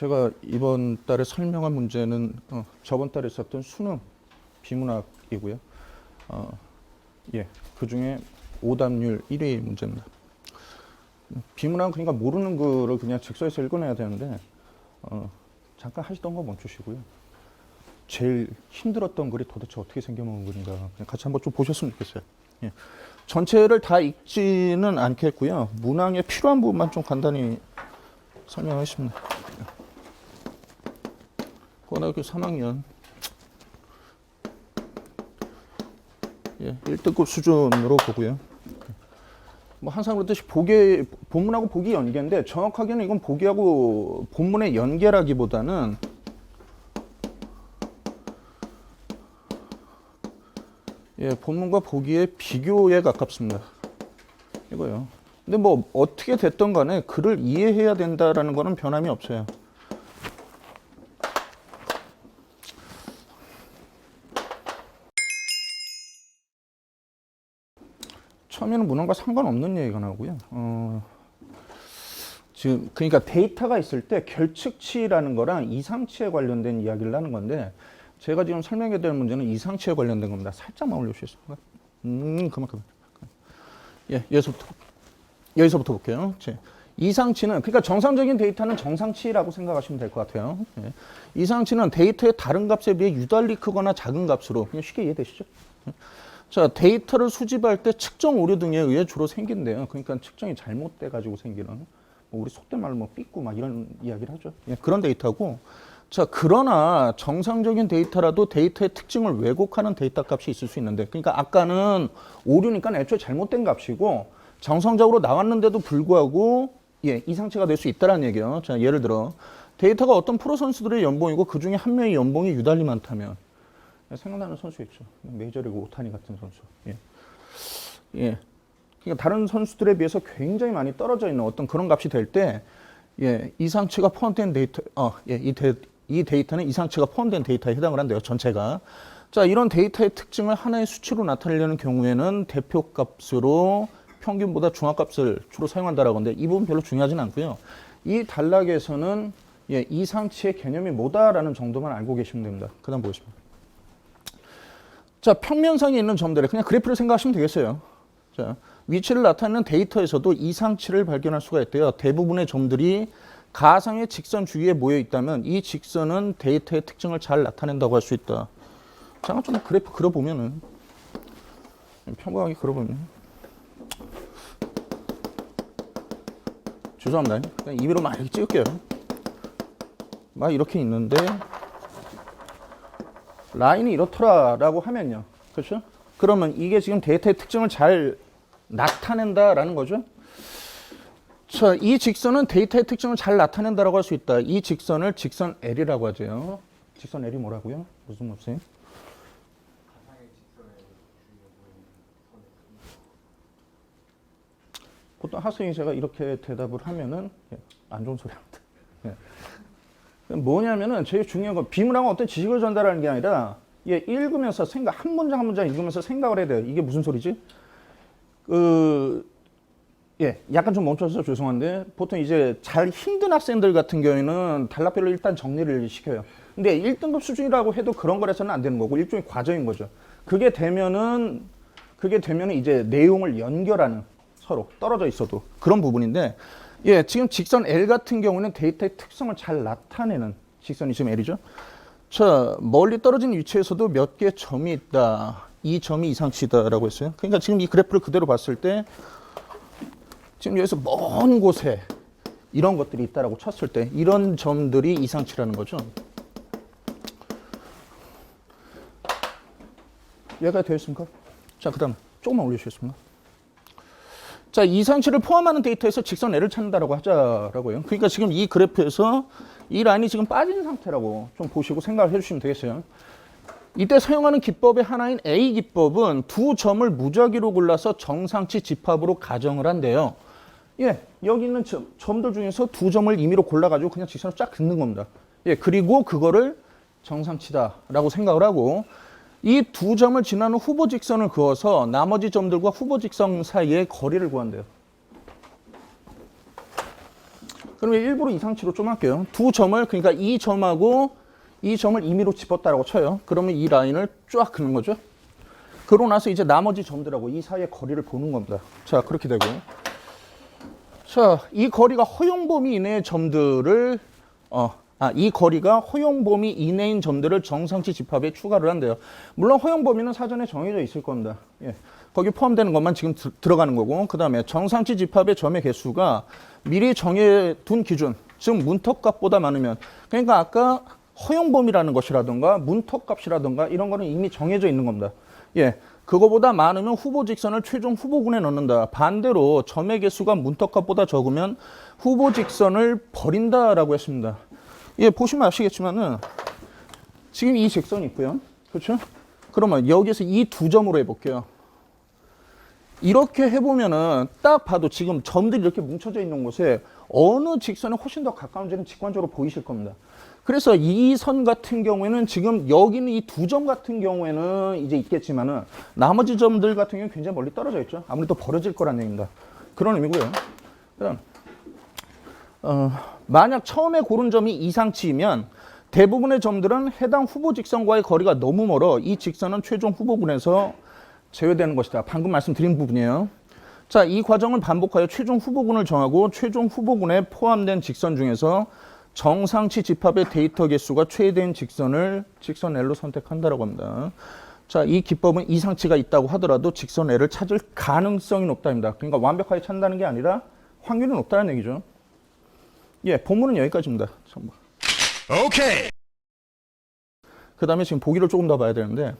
제가 이번 달에 설명한 문제는 저번 달에 있었던 수능 비문학이고요. 그 중에 오답률 1위 문제입니다. 비문학은 그러니까 모르는 거를 그냥 즉석에서 읽어내야 되는데 잠깐 하시던 거 멈추시고요. 제일 힘들었던 글이 도대체 어떻게 생겨먹은 글인가 그냥 같이 한번 좀 보셨으면 좋겠어요. 예. 전체를 다 읽지는 않겠고요. 문항에 필요한 부분만 좀 간단히 설명하겠습니다. 고등학교 3학년 1등급 수준으로 보고요. 뭐 항상 그렇듯이 본문하고 보기 연계인데 정확하게는 이건 보기하고 본문의 연계라기보다는 본문과 보기의 비교에 가깝습니다. 이거요. 근데 뭐 어떻게 됐던 간에 글을 이해해야 된다라는 거는 변함이 없어요. 처음에는 문헌과 상관없는 얘기가 나오고요. 지금 그러니까 데이터가 있을 때 결측치라는 거랑 이상치에 관련된 이야기를 하는 건데 제가 지금 설명해야 될 문제는 이상치에 관련된 겁니다. 살짝만 올려주시겠습니까? 그만. 여기서부터 볼게요. 이상치는 그러니까 정상적인 데이터는 정상치라고 생각하시면 될 것 같아요. 이상치는 데이터의 다른 값에 비해 유달리 크거나 작은 값으로 그냥 쉽게 이해되시죠? 자, 데이터를 수집할 때 측정 오류 등에 의해 주로 생긴대요. 그러니까 측정이 잘못돼 가지고 생기는 뭐 우리 속된 말로 뭐 삐꾸 막 이런 이야기를 하죠. 그런 데이터고. 자, 그러나 정상적인 데이터라도 데이터의 특징을 왜곡하는 데이터 값이 있을 수 있는데, 그러니까 아까는 오류니까 애초에 잘못된 값이고 정상적으로 나왔는데도 불구하고 이상치가 될 수 있다는 얘기예요. 자, 예를 들어 데이터가 어떤 프로 선수들의 연봉이고 그 중에 한 명의 연봉이 유달리 많다면 생각나는 선수 있죠. 메이저리그 오타니 같은 선수. 그러니까 다른 선수들에 비해서 굉장히 많이 떨어져 있는 어떤 그런 값이 될 때, 이상치가 포함된 데이터, 이 데이터는 이상치가 포함된 데이터에 해당을 한대요. 전체가. 자, 이런 데이터의 특징을 하나의 수치로 나타내려는 경우에는 대표값으로 평균보다 중앙값을 주로 사용한다라고 하는데 이 부분 별로 중요하진 않고요. 이 단락에서는 이상치의 개념이 뭐다라는 정도만 알고 계시면 됩니다. 그 다음 보겠습니다. 자, 평면상에 있는 점들에 그냥 그래프를 생각하시면 되겠어요. 자, 위치를 나타내는 데이터에서도 이상치를 발견할 수가 있대요. 대부분의 점들이 가상의 직선 주위에 모여 있다면 이 직선은 데이터의 특징을 잘 나타낸다고 할 수 있다. 잠깐 좀 그래프 그려보면은 평범하게 그려보면 죄송합니다. 그냥 임의로 막 이렇게 찍을게요. 막 이렇게 있는데 라인이 이렇더라라고 하면요. 그렇죠? 그러면 이게 지금 데이터의 특징을 잘 나타낸다라는 거죠. 자, 이 직선은 데이터의 특징을 잘 나타낸다라고 할 수 있다. 이 직선을 직선 L이라고 하죠. 직선 L이 뭐라고요? 무슨 말씀? 보통 학생이 제가 이렇게 대답을 하면은 안 좋은 소리 합니다. 뭐냐면은 제일 중요한 건 비문학은 어떤 지식을 전달하는 게 아니라 읽으면서 한 문장 한 문장 읽으면서 생각을 해야 돼요. 이게 무슨 소리지? 약간 좀 멈춰서 죄송한데 보통 이제 잘 힘든 학생들 같은 경우에는 단락별로 일단 정리를 시켜요. 근데 1등급 수준이라고 해도 그런 거라서는 안 되는 거고 일종의 과정인 거죠. 그게 되면은 이제 내용을 연결하는 서로 떨어져 있어도 그런 부분인데 지금 직선 L 같은 경우는 데이터의 특성을 잘 나타내는 직선이 지금 L이죠. 자, 멀리 떨어진 위치에서도 몇 개의 점이 있다. 이 점이 이상치다라고 했어요. 그러니까 지금 이 그래프를 그대로 봤을 때 지금 여기서 먼 곳에 이런 것들이 있다라고 쳤을 때 이런 점들이 이상치라는 거죠. 이해가 되었습니까? 자, 그 다음 조금만 올려주시겠습니까? 자, 이상치를 포함하는 데이터에서 직선 L을 찾는다라고 하자라고요. 그러니까 지금 이 그래프에서 이 라인이 지금 빠진 상태라고 좀 보시고 생각을 해주시면 되겠어요. 이때 사용하는 기법의 하나인 A 기법은 두 점을 무작위로 골라서 정상치 집합으로 가정을 한대요. 여기 있는 점들 중에서 두 점을 임의로 골라가지고 그냥 직선을 쫙 긋는 겁니다. 그리고 그거를 정상치다라고 생각을 하고 이 두 점을 지나는 후보 직선을 그어서 나머지 점들과 후보 직선 사이의 거리를 구한대요. 그러면 일부러 이상치로 좀 할게요. 두 점을, 그러니까 이 점하고 이 점을 임의로 집었다라고 쳐요. 그러면 이 라인을 쫙 그는 거죠. 그러고 나서 이제 나머지 점들하고 이 사이의 거리를 보는 겁니다. 자, 그렇게 되고. 자, 이 거리가 허용 범위 이내의 점들을, 이 거리가 허용 범위 이내인 점들을 정상치 집합에 추가를 한대요. 물론 허용 범위는 사전에 정해져 있을 겁니다. 예. 거기 포함되는 것만 지금 들어가는 거고, 그 다음에 정상치 집합의 점의 개수가 미리 정해둔 기준, 즉 문턱값보다 많으면, 그러니까 아까 허용 범위라는 것이라든가 문턱값이라든가 이런 거는 이미 정해져 있는 겁니다. 예, 그거보다 많으면 후보 직선을 최종 후보군에 넣는다. 반대로 점의 개수가 문턱값보다 적으면 후보 직선을 버린다라고 했습니다. 예, 보시면 아시겠지만은 지금 이 직선이 있고요. 그렇죠? 그러면 여기서 이 두 점으로 해볼게요. 이렇게 해보면은 딱 봐도 지금 점들이 이렇게 뭉쳐져 있는 곳에 어느 직선에 훨씬 더 가까운지는 직관적으로 보이실 겁니다. 그래서 이 선 같은 경우에는 지금 여기는 이 두 점 같은 경우에는 이제 있겠지만은 나머지 점들 같은 경우는 굉장히 멀리 떨어져 있죠. 아무래도 벌어질 거란 얘기입니다. 그런 의미고요. 그다음 만약 처음에 고른 점이 이상치이면 대부분의 점들은 해당 후보 직선과의 거리가 너무 멀어 이 직선은 최종 후보군에서 제외되는 것이다. 방금 말씀드린 부분이에요. 자, 이 과정을 반복하여 최종 후보군을 정하고 최종 후보군에 포함된 직선 중에서 정상치 집합의 데이터 개수가 최대인 직선을 직선 L로 선택한다라고 합니다. 자, 이 기법은 이상치가 있다고 하더라도 직선 L을 찾을 가능성이 높다입니다. 그러니까 완벽하게 찾는다는 게 아니라 확률이 높다는 얘기죠. 예, 본문은 여기까지입니다. 오케이. 그 다음에 지금 보기를 조금 더 봐야 되는데,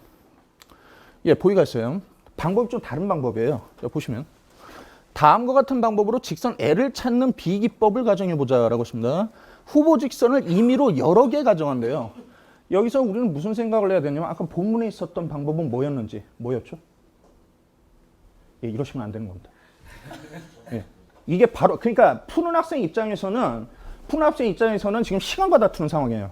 예, 보기가 있어요. 방법이 좀 다른 방법이에요. 보시면 다음과 같은 방법으로 직선 L을 찾는 비기법을 가정해보자라고 했습니다. 후보 직선을 임의로 여러 개 가정한대요. 여기서 우리는 무슨 생각을 해야 되냐면 아까 본문에 있었던 방법은 뭐였죠? 예, 이러시면 안 되는 겁니다. 예, 이게 바로 그러니까 푸는 학생 입장에서는 지금 시간과 다투는 상황이에요.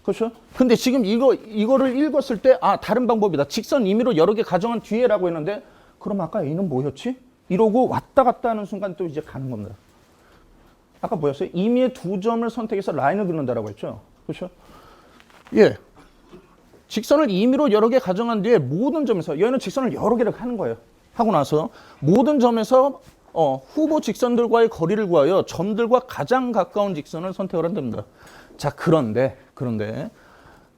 그렇죠? 근데 지금 이거를 읽었을 때 다른 방법이다. 직선 임의로 여러 개 가정한 뒤에라고 했는데 그럼 아까 A는 뭐였지? 이러고 왔다 갔다 하는 순간 또 이제 가는 겁니다. 아까 뭐였어요? 임의의 두 점을 선택해서 라인을 그는다라고 했죠. 그렇죠? 예. 직선을 임의로 여러 개 가정한 뒤에 모든 점에서 얘는 직선을 여러 개를 하는 거예요. 하고 나서 모든 점에서 후보 직선들과의 거리를 구하여 점들과 가장 가까운 직선을 선택을 한답니다. 자,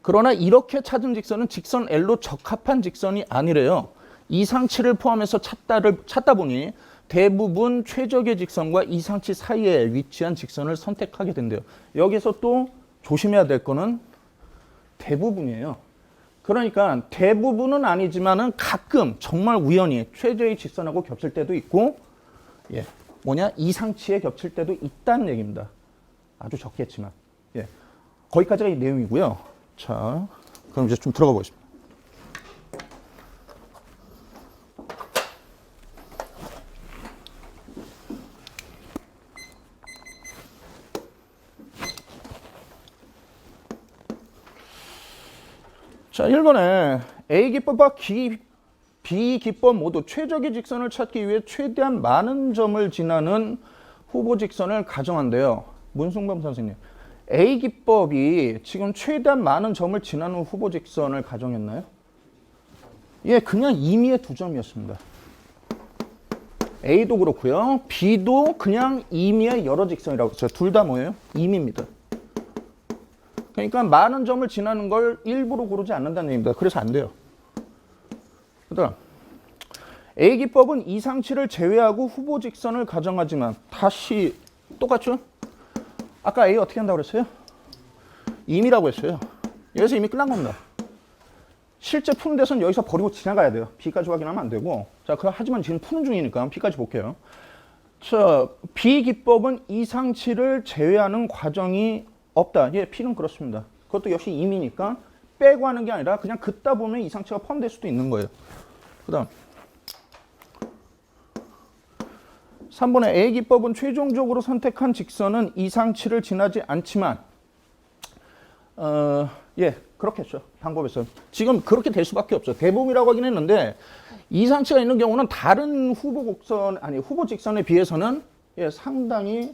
그러나 이렇게 찾은 직선은 직선 L로 적합한 직선이 아니래요. 이상치를 포함해서 찾다 보니 대부분 최적의 직선과 이상치 사이에 위치한 직선을 선택하게 된대요. 여기서 또 조심해야 될 거는 대부분이에요. 그러니까 대부분은 아니지만은 가끔 정말 우연히 최저의 직선하고 겹칠 때도 있고, 예, 이상치에 겹칠 때도 있다는 얘기입니다. 아주 적겠지만, 예, 거기까지가 이 내용이고요. 자, 그럼 이제 좀 들어가 보겠습니다. 자, 1번에 A기법과 B기법 모두 최적의 직선을 찾기 위해 최대한 많은 점을 지나는 후보 직선을 가정한대요. 문승범 선생님, A기법이 지금 최대한 많은 점을 지나는 후보 직선을 가정했나요? 예, 그냥 임의의 두 점이었습니다. A도 그렇고요. B도 그냥 임의의 여러 직선이라고 했어요. 둘 다 뭐예요? 임의입니다. 그러니까 많은 점을 지나는 걸 일부러 고르지 않는다는 얘기입니다. 그래서 안 돼요. 그다음 A기법은 이상치를 제외하고 후보 직선을 가정하지만 다시 똑같죠? 아까 A 어떻게 한다고 그랬어요? 임의라고 했어요. 여기서 이미 끝난 겁니다. 실제 푸는 데서는 여기서 버리고 지나가야 돼요. B까지 확인하면 안 되고. 자, 하지만 지금 푸는 중이니까 B까지 볼게요. 자, B기법은 이상치를 제외하는 과정이 없다. 예, P는 그렇습니다. 그것도 역시 임의니까 빼고 하는 게 아니라 그냥 긋다 보면 이상치가 포함될 수도 있는 거예요. 그 다음 3번에 A기법은 최종적으로 선택한 직선은 이상치를 지나지 않지만 예, 그렇겠죠. 방법에서 지금 그렇게 될 수밖에 없죠. 대부분이라고 하긴 했는데 이상치가 있는 경우는 다른 후보 직선에 비해서는 예, 상당히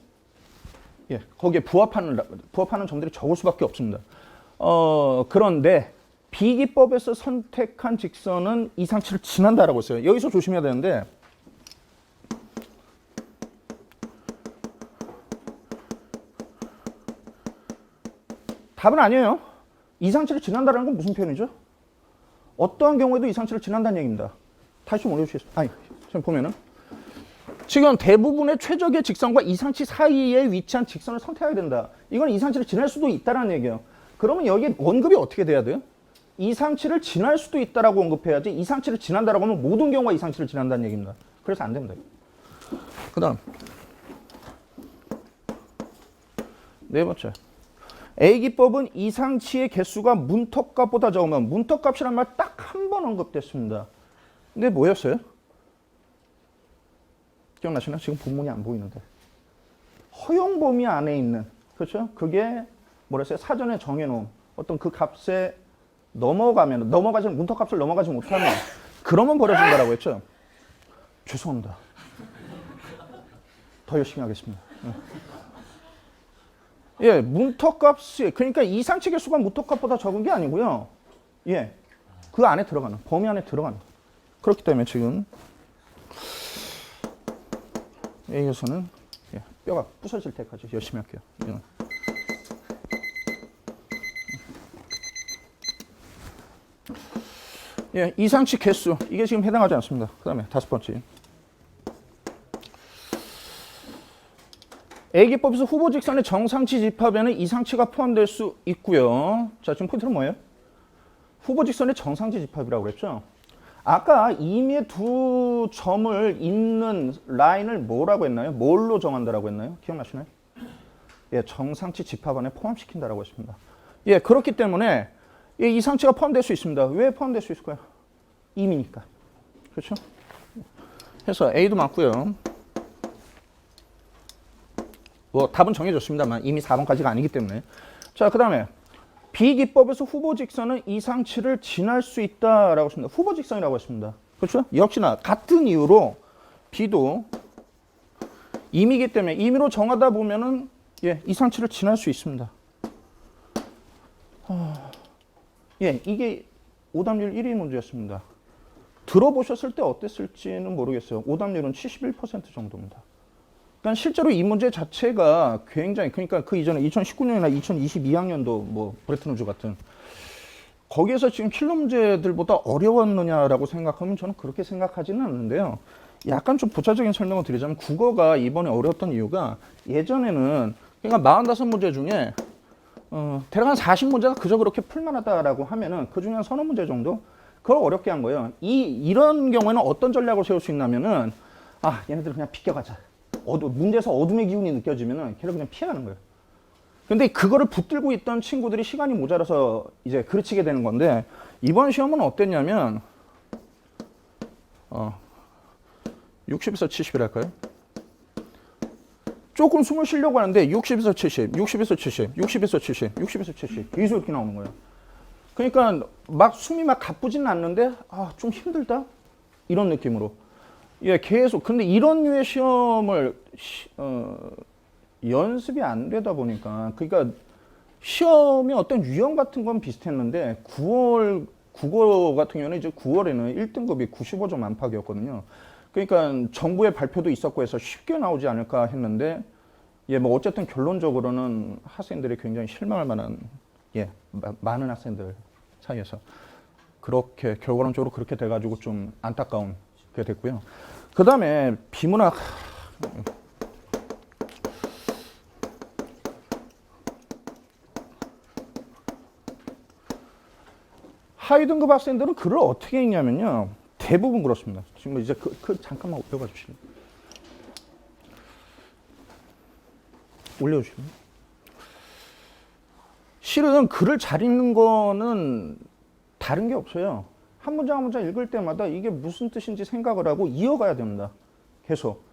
예, 거기에 부합하는 점들이 적을 수밖에 없습니다. 그런데 비기법에서 선택한 직선은 이상치를 지난다라고 했어요. 여기서 조심해야 되는데 답은 아니에요. 이상치를 지난다라는 건 무슨 표현이죠? 어떠한 경우에도 이상치를 지난다는 얘기입니다. 다시 좀 올려주시겠어요? 아니, 지금 보면은 지금 대부분의 최적의 직선과 이상치 사이에 위치한 직선을 선택해야 된다. 이건 이상치를 지날 수도 있다라는 얘기예요. 그러면 여기 언급이 어떻게 돼야 돼요? 이상치를 지날 수도 있다라고 언급해야지 이상치를 지난다라고 하면 모든 경우가 이상치를 지난다는 얘기입니다. 그래서 안 됩니다. 그 다음 네 번째, A기법은 이상치의 개수가 문턱값보다 적으면, 문턱값이란 말 딱 한 번 언급됐습니다. 근데 뭐였어요? 기억나시나요? 지금 본문이 안 보이는데. 허용 범위 안에 있는, 그렇죠? 그게 뭐랬어요? 사전에 정해놓은 어떤 그 값에 문턱값을 넘어가지 못하면, 그러면 버려진다라고 했죠? 죄송합니다. 더 열심히 하겠습니다. 예, 문턱값이, 그러니까 이상치 개수가 문턱값보다 적은 게 아니고요. 예, 그 안에 들어가는, 범위 안에 들어가는. 그렇기 때문에 지금 여기서는 예, 뼈가 부서질 때까지 열심히 할게요. 예, 이상치 개수, 이게 지금 해당하지 않습니다. 그 다음에 다섯 번째. A기법에서 후보 직선의 정상치 집합에는 이상치가 포함될 수 있고요. 자, 지금 포인트는 뭐예요? 후보 직선의 정상치 집합이라고 그랬죠? 아까 임의의 두 점을 잇는 라인을 뭐라고 했나요? 뭘로 정한다라고 했나요? 기억나시나요? 예, 정상치 집합 안에 포함시킨다라고 했습니다. 예, 그렇기 때문에 이 이상치가 포함될 수 있습니다. 왜 포함될 수 있을까요? 임이니까. 그렇죠? 해서 A도 맞고요. 뭐 답은 정해졌습니다만 이미 4번까지가 아니기 때문에. 자, 그 다음에 B기법에서 후보 직선은 이상치를 지날 수 있다라고 했습니다. 후보 직선이라고 했습니다. 그렇죠? 역시나 같은 이유로 B도 임이기 때문에 임의로 정하다 보면은 예, 이상치를 지날 수 있습니다. 예, 이게 오답률 1위 문제였습니다. 들어보셨을 때 어땠을지는 모르겠어요. 오답률은 71% 정도입니다. 그러니까 실제로 이 문제 자체가 굉장히, 그러니까 그 이전에 2019년이나 2022학년도 뭐 브레튼 우즈 같은 거기에서 지금 킬러 문제들보다 어려웠느냐라고 생각하면 저는 그렇게 생각하지는 않는데요. 약간 좀 부차적인 설명을 드리자면 국어가 이번에 어려웠던 이유가 예전에는 그러니까 45문제 중에 대략 한 40문제가 그저 그렇게 풀만하다라고 하면은 그 중에 한 서너 문제 정도 그걸 어렵게 한 거예요. 이런 경우에는 어떤 전략을 세울 수 있냐면은 얘네들 그냥 비껴가자. 문제에서 어둠의 기운이 느껴지면은 걔를 그냥 피해가는 거예요. 근데 그거를 붙들고 있던 친구들이 시간이 모자라서 이제 그르치게 되는 건데 이번 시험은 어땠냐면 60에서 70이랄까요? 조금 숨을 쉬려고 하는데 60에서 70, 60에서 70, 60에서 70, 60에서 70 계속 이렇게 나오는 거예요. 그러니까 막 숨이 막 가쁘지는 않는데 좀 힘들다? 이런 느낌으로. 예, 계속. 근데 이런 류의 시험을 연습이 안 되다 보니까 그러니까 시험의 어떤 유형 같은 건 비슷했는데 국어 같은 경우는 이제 9월에는 1등급이 95점 안팎이었거든요. 그러니까 정부의 발표도 있었고 해서 쉽게 나오지 않을까 했는데 예, 뭐 어쨌든 결론적으로는 학생들이 굉장히 실망할 만한 예, 많은 학생들 사이에서 그렇게 결과론적으로 그렇게 돼가지고 좀 안타까운 게 됐고요. 그 다음에 비문학 하위 등급 학생들은 글을 어떻게 읽냐면요. 대부분 그렇습니다. 지금 이제 잠깐만 올려봐 주실래요? 올려주실래요? 실은 글을 잘 읽는 거는 다른 게 없어요. 한 문장 한 문장 읽을 때마다 이게 무슨 뜻인지 생각을 하고 이어가야 됩니다. 계속.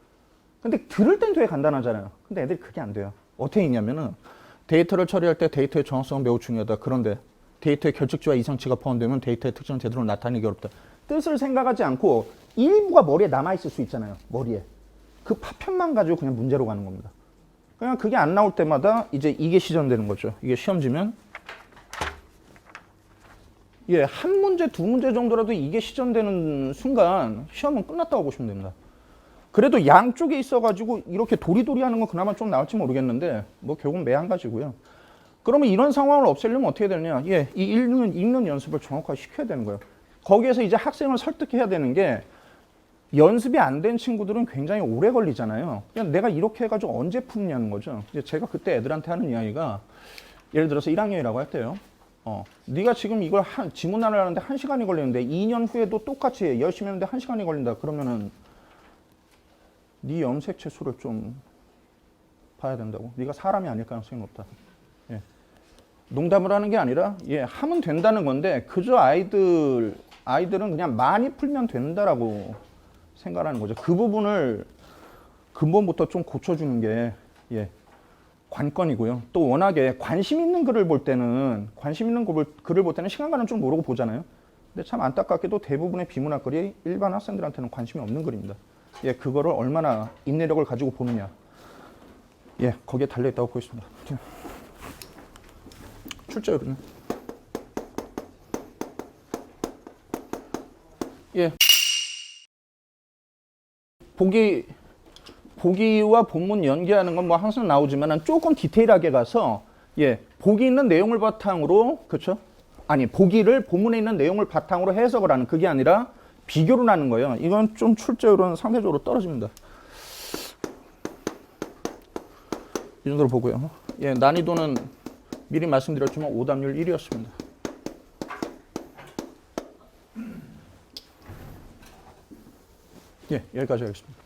근데 들을 땐 되게 간단하잖아요. 근데 애들이 그게 안 돼요. 어떻게 읽냐면은 데이터를 처리할 때 데이터의 정확성은 매우 중요하다. 그런데 데이터의 결측지와 이상치가 포함되면 데이터의 특징을 제대로 나타내기 어렵다. 뜻을 생각하지 않고 일부가 머리에 남아있을 수 있잖아요. 머리에. 그 파편만 가지고 그냥 문제로 가는 겁니다. 그냥 그게 안 나올 때마다 이제 이게 시전되는 거죠. 이게 시험지면 예, 한 문제, 두 문제 정도라도 이게 시전되는 순간 시험은 끝났다고 보시면 됩니다. 그래도 양쪽에 있어가지고 이렇게 도리도리 하는 건 그나마 좀 나을지 모르겠는데 뭐 결국은 매한가지고요. 그러면 이런 상황을 없애려면 어떻게 되느냐? 예, 이 읽는 연습을 정확하게 시켜야 되는 거예요. 거기에서 이제 학생을 설득해야 되는 게 연습이 안 된 친구들은 굉장히 오래 걸리잖아요. 그냥 내가 이렇게 해가지고 언제 푸느냐는 거죠. 이제 제가 그때 애들한테 하는 이야기가 예를 들어서 1학년이라고 할때요. 네가 지금 이걸 지문하려 하는데 1시간이 걸리는데 2년 후에도 똑같이 열심히 했는데 1시간이 걸린다. 그러면은 네 염색체 수를 좀 봐야 된다고. 네가 사람이 아닐 가능성이 높다. 예. 농담을 하는 게 아니라 예, 하면 된다는 건데 그저 아이들은 그냥 많이 풀면 된다라고 생각하는 거죠. 그 부분을 근본부터 좀 고쳐주는 게 예, 관건이고요. 또 워낙에 관심 있는 글을 볼 때는 시간 가는 줄 모르고 보잖아요. 근데 참 안타깝게도 대부분의 비문학 글이 일반 학생들한테는 관심이 없는 글입니다. 예, 그거를 얼마나 인내력을 가지고 보느냐. 예, 거기에 달려 있다고 보겠습니다. 출제율은 예. 보기와 본문 연계하는 건 뭐 항상 나오지만 조금 디테일하게 가서 예, 보기 있는 내용을 바탕으로 그렇죠? 아니 보기를 본문에 있는 내용을 바탕으로 해석을 하는 그게 아니라 비교를 하는 거예요. 이건 좀 출제율은 상대적으로 떨어집니다. 이 정도로 보고요. 예, 난이도는 미리 말씀드렸지만 오답률 1위였습니다. 예, 여기까지 하겠습니다.